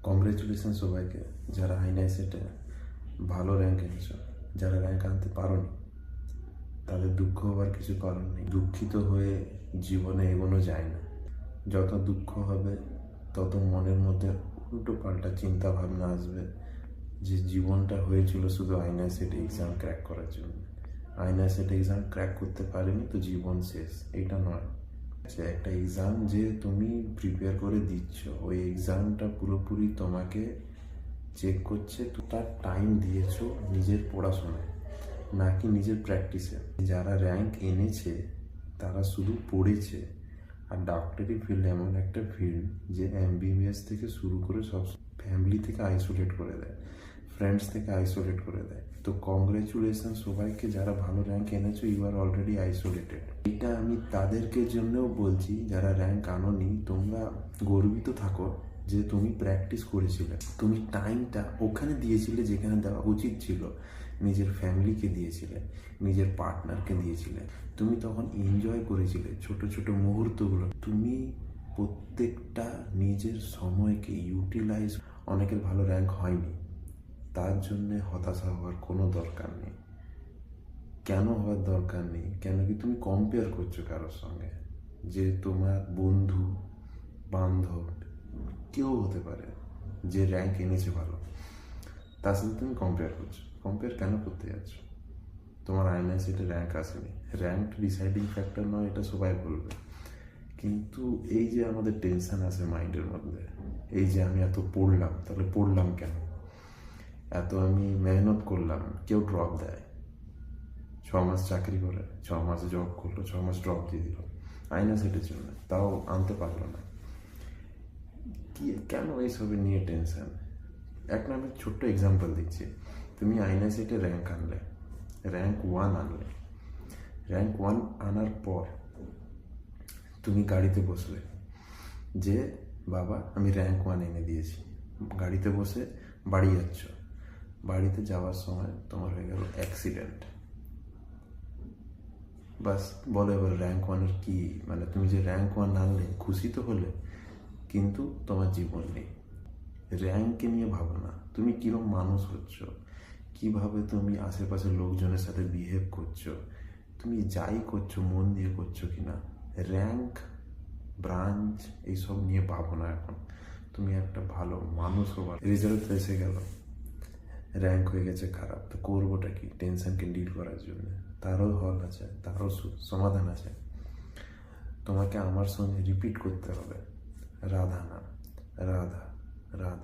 Congratulation সবাইকে যারা আইনআইসেটে ভালো র্যাঙ্ক এনেছ। যারা র্যাঙ্ক আনতে পারোনি তাদের দুঃখ হবার কিছু কারণ নেই। দুঃখিত হয়ে জীবনে এগোনো যায় না। যত দুঃখ হবে তত মনের মধ্যে উল্টো পাল্টা চিন্তা ভাবনা আসবে যে জীবনটা হয়েছিল শুধু আইনআইসেট এক্সাম ক্র্যাক করার জন্য। আইনআইসেট এক্সাম ক্র্যাক করতে পারেনি তো জীবন শেষ, এইটা নয়। একটা এক্সাম যে তুমি প্রিপেয়ার করে দিচ্ছ, ওই এক্সামটা পুরোপুরি তোমাকে চেক করছে তো তার টাইম দিয়েছো নিজের পড়াশোনায়, নাকি নিজের প্র্যাকটিসে। যারা র্যাঙ্ক এনেছে তারা শুধু পড়েছে। আর ডাক্তারি ফিল্ড এমন একটা ফিল্ড যে এমবিবিএস থেকে শুরু করে সব ফ্যামিলি থেকে আইসোলেট করে দেয়, ফ্রেন্ডস থেকে আইসোলেট করে দেয়। তো কংগ্রেচুলেশন সবাইকে যারা ভালো র্যাঙ্ক এনেছো, ইউ আর অলরেডি আইসোলেটেড। এটা আমি তাদেরকে জন্যও বলছি যারা র্যাঙ্ক আনোনি, তোমরা গর্বিত থাকো যে তুমি প্র্যাকটিস করেছিলে, তুমি টাইমটা ওখানে দিয়েছিলে যেখানে দেওয়া উচিত ছিল। নিজের ফ্যামিলিকে দিয়েছিলে, নিজের পার্টনারকে দিয়েছিলে, তুমি তখন এনজয় করেছিলে ছোট ছোট মুহূর্তগুলো। তুমি প্রত্যেকটা নিজের সময়কে ইউটিলাইজ। অনেকের ভালো র্যাঙ্ক হয়নি, তার জন্যে হতাশা হওয়ার কোনো দরকার নেই। কেন হওয়ার দরকার নেই? কেন কি তুমি কম্পেয়ার করছো কারোর সঙ্গে, যে তোমার বন্ধু বান্ধব কেউ হতে পারে যে র্যাঙ্ক এনেছে ভালো, তার সাথে তুমি কম্পেয়ার করছো। কম্পেয়ার কেন করতে যাচ্ছ? তোমার আইনআইসিতে র্যাঙ্ক আসেনি, র্যাঙ্ক ডিসাইডিং ফ্যাক্টর নয়, এটা সবাই বলবে। কিন্তু এই যে আমাদের টেনশন আছে মাইন্ডের মধ্যে, এই যে আমি এত পড়লাম, তাহলে পড়লাম কেন? এত আমি মেহনত করলাম, কেউ ড্রপ দেয়। 6 মাস চাকরি করে, 6 মাস জব করলো, 6 মাস ড্রপ দিয়ে দিল আইনআইসিটের জন্য, তাও আনতে পারলো না। কি কেন এইসবের নিয়ে টেনশন? একটা আমি ছোট্ট এক্সাম্পল দিচ্ছি। তুমি আইনআইসিটে র্যাঙ্ক আনলে, র্যাঙ্ক 1 আনলে, র্যাঙ্ক 1 আনার পর তুমি গাড়িতে বসলে যে বাবা আমি র্যাঙ্ক 1 এনে দিয়েছি। গাড়িতে বসে বাড়ি যাচ্ছ, বাড়িতে যাওয়ার সময় তোমার হয়ে গেল অ্যাক্সিডেন্ট। বাস বলো এবার র্যাঙ্ক 1-এর কি মানে? তুমি যে র্যাঙ্ক 1 আনলে খুশি তো হলে, কিন্তু তোমার জীবন নেই। র্যাঙ্ককে নিয়ে ভাবো না, তুমি কীরকম মানুষ হচ্ছ, কিভাবে তুমি আশেপাশের লোকজনের সাথে বিহেভ করছো, তুমি যাই করছো মন দিয়ে করছো কিনা। র্যাঙ্ক ব্রাঞ্চ এইসব নিয়ে ভাবো না এখন। তুমি একটা ভালো মানুষ হবার, রেজাল্ট এসে গেল, র্যাঙ্ক হয়ে গেছে খারাপ, তো করবোটা কি? টেনশনকে ডিল করার জন্য তারও হল আছে, তারও সমাধান আছে। তোমাকে আমার সঙ্গে রিপিট করতে হবে রাধা নাম, রাধা রাধা।